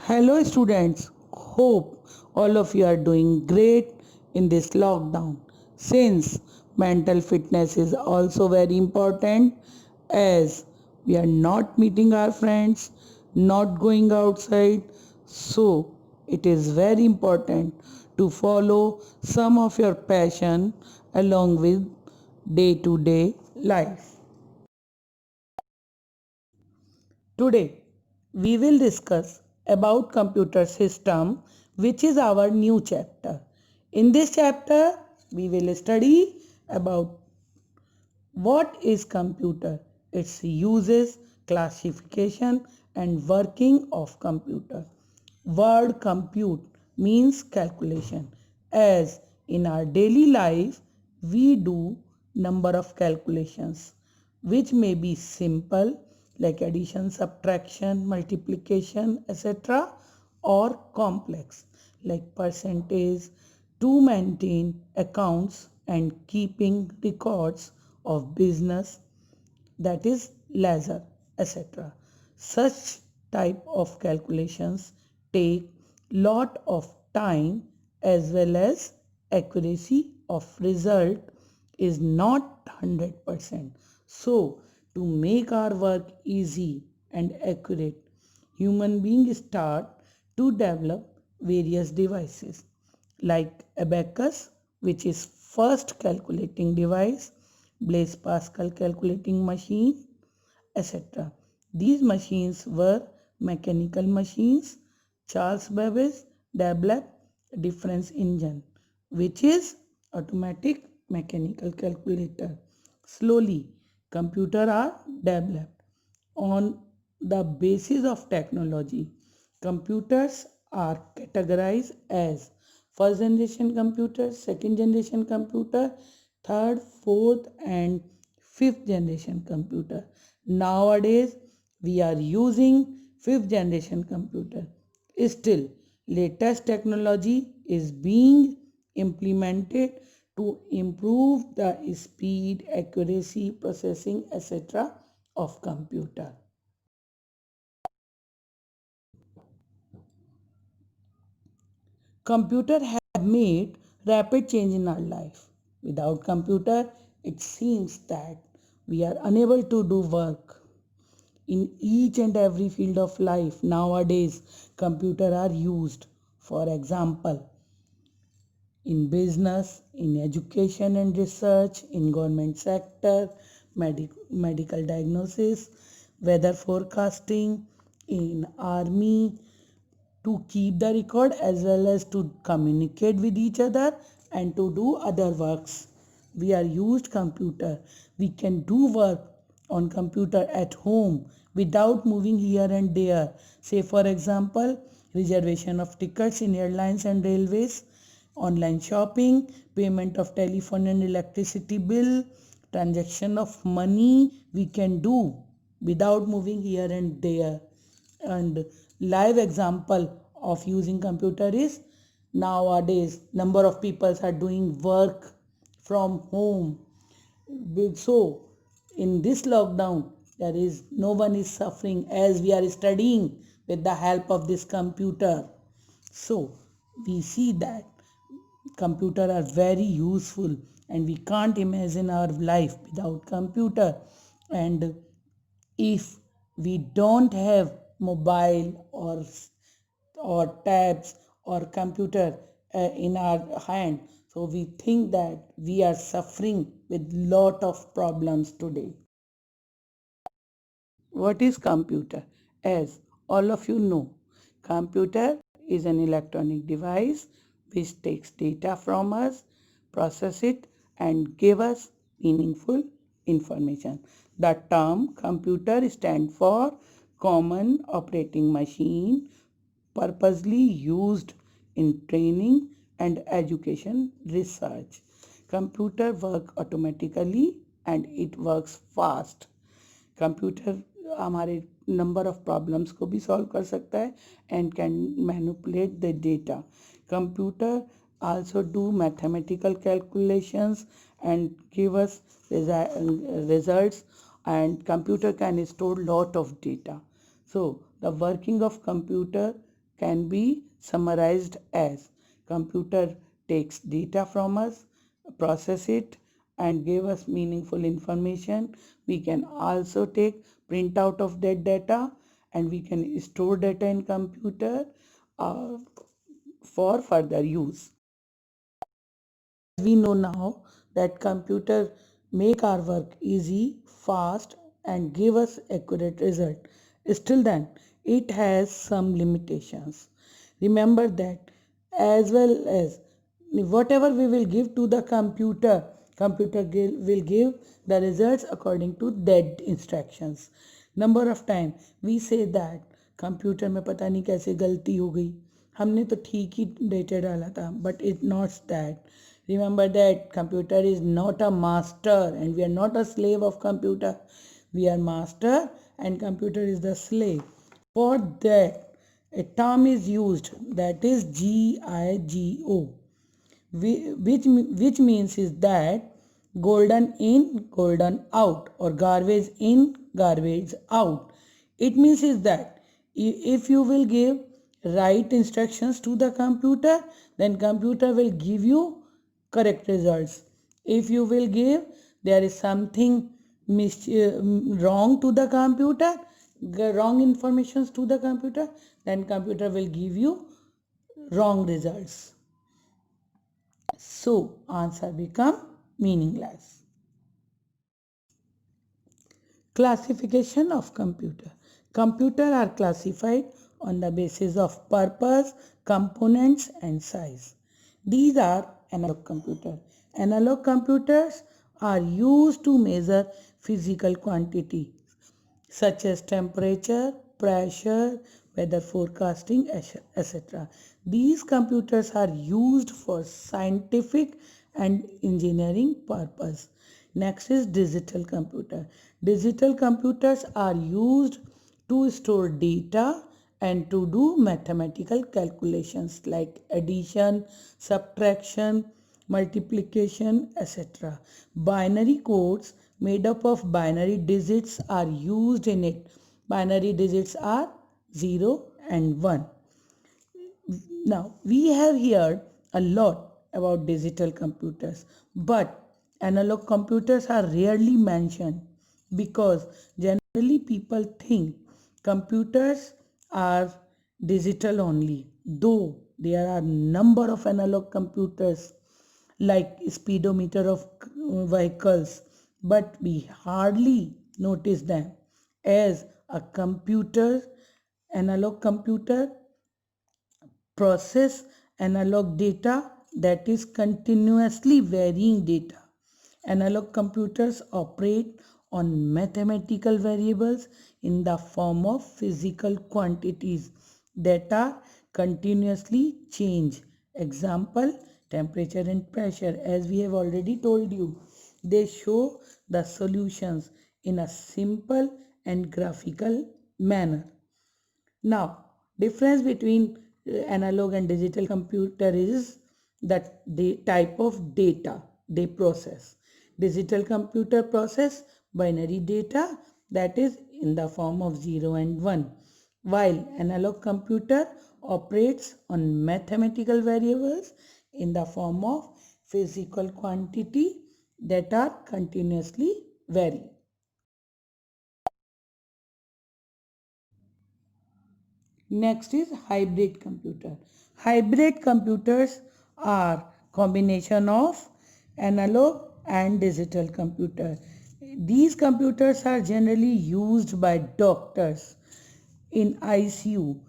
Hello students, hope all of you are doing great in this lockdown. Since mental fitness is also very important as we are not meeting our friends, not going outside, so it is very important to follow some of your passion along with day to day life. Today, we will discuss about computer system, which is our new chapter. In this chapter, we will study about what is computer, its uses, classification and working of computer. Word compute means calculation. As in our daily life, we do number of calculations which may be simple like addition, subtraction, multiplication, etc. or complex like percentage to maintain accounts and keeping records of business, that is ledger, etc. Such type of calculations take lot of time as well as accuracy of result is not 100%. So to make our work easy and accurate, human beings start to develop various devices like abacus, which is first calculating device, Blaise Pascal calculating machine, etc. These machines were mechanical machines. Charles Babbage developed difference engine, which is automatic mechanical calculator. Slowly, computers are developed on the basis of technology. Computers are categorized as first generation computer, second generation computer, third, fourth and fifth generation computer. Nowadays we are using fifth generation computer. Still, latest technology is being implemented to improve the speed, accuracy, processing, etc. of computer. Computer have made rapid change in our life. Without computer, it seems that we are unable to do work. In each and every field of life nowadays, computer are used. For example, in business, in education and research, in government sector, medical diagnosis, weather forecasting, in army, to keep the record as well as to communicate with each other and to do other works. We are used computer. We can do work on computer at home without moving here and there. Say for example, reservation of tickets in airlines and railways, online shopping, payment of telephone and electricity bill, transaction of money we can do without moving here and there. And live example of using computer is nowadays number of people are doing work from home. So in this lockdown there is no one is suffering as we are studying with the help of this computer. So we see that computer are very useful and we can't imagine our life without computer. And if we don't have mobile or tabs or computer in our hand, so we think that we are suffering with lot of problems today. What is computer? As all of you know, computer is an electronic device which takes data from us, process it and give us meaningful information. The term computer stands for common operating machine purposely used in training and education research. Computer work automatically and it works fast. Computer हमारे number of problems को भी solve कर सकता है and can manipulate the data. Computer also do mathematical calculations and give us results, and computer can store lot of data. So the working of computer can be summarized as computer takes data from us, process it, and give us meaningful information. We can also take printout of that data, and we can store data in computer uh, for further use. We know now that computer make our work easy, fast, and give us accurate result. Still then, it has some limitations. Remember that, as well as whatever we will give to the computer, will give the results according to that instructions. Number of time we say that computer में पता नहीं कैसे गलती हो गई, हमने तो ठीक ही डेटा डाला था, but it not that. Remember that computer is not a master and we are not a slave of computer. We are master and computer is the slave. For that, a term is used, that is GIGO, which means is that golden in, golden out, or garbage in, garbage out. It means is that if you will give right instructions to the computer, then computer will give you correct results. If you will give there is something wrong to the computer, wrong informations to the computer, then computer will give you wrong results. So answer become meaningless. Classification of computer. Computer are classified on the basis of purpose, components and size. These are analog computer. Analog computers are used to measure physical quantity such as temperature, pressure, weather forecasting, etc. These computers are used for scientific and engineering purpose. Next is digital computer. Digital computers are used to store data and to do mathematical calculations like addition, subtraction, multiplication, etc. Binary codes made up of binary digits are used in it. Binary digits are 0 and 1. Now, we have heard a lot about digital computers, but analog computers are rarely mentioned because generally people think computers are digital only, though there are number of analog computers like speedometer of vehicles, but we hardly notice them as a computer, analog computer process analog data, that is continuously varying data. Analog computers operate on mathematical variables in the form of physical quantities that are continuously change. Example, temperature and pressure. As we have already told you, they show the solutions in a simple and graphical manner. Now, difference between analog and digital computer is that the type of data they process. Digital computer process binary data, that is in the form of 0 and 1, while analog computer operates on mathematical variables in the form of physical quantity that are continuously vary. Next is hybrid computer. Hybrid computers are combination of analog and digital computer. These computers are generally used by doctors in ICU.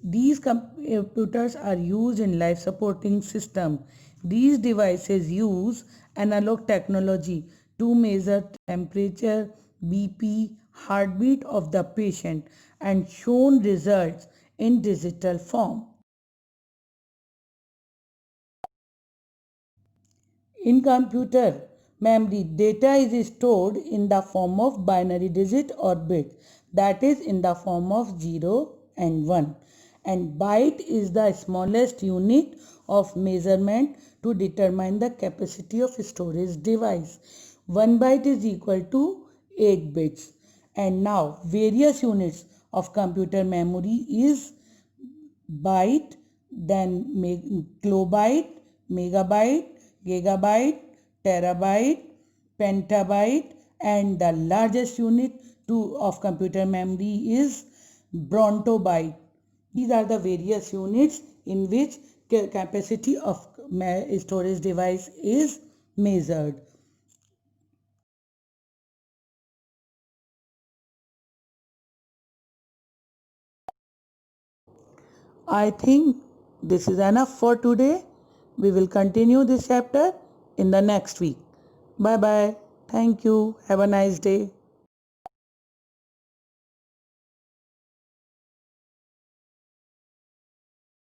These computers are used in life supporting system. These devices use analog technology to measure temperature, BP, heartbeat of the patient and shown results in digital form. In computer memory, data is stored in the form of binary digit or bit, that is in the form of 0 and 1. And byte is the smallest unit of measurement to determine the capacity of storage device. 1 byte is equal to 8 bits. And now various units of computer memory is byte, then kilobyte, megabyte, gigabyte, terabyte, petabyte, and the largest unit of computer memory is brontobyte. These are the various units in which capacity of storage device is measured. I think this is enough for today. We will continue this chapter in the next week. Bye bye. Thank you. Have a nice day.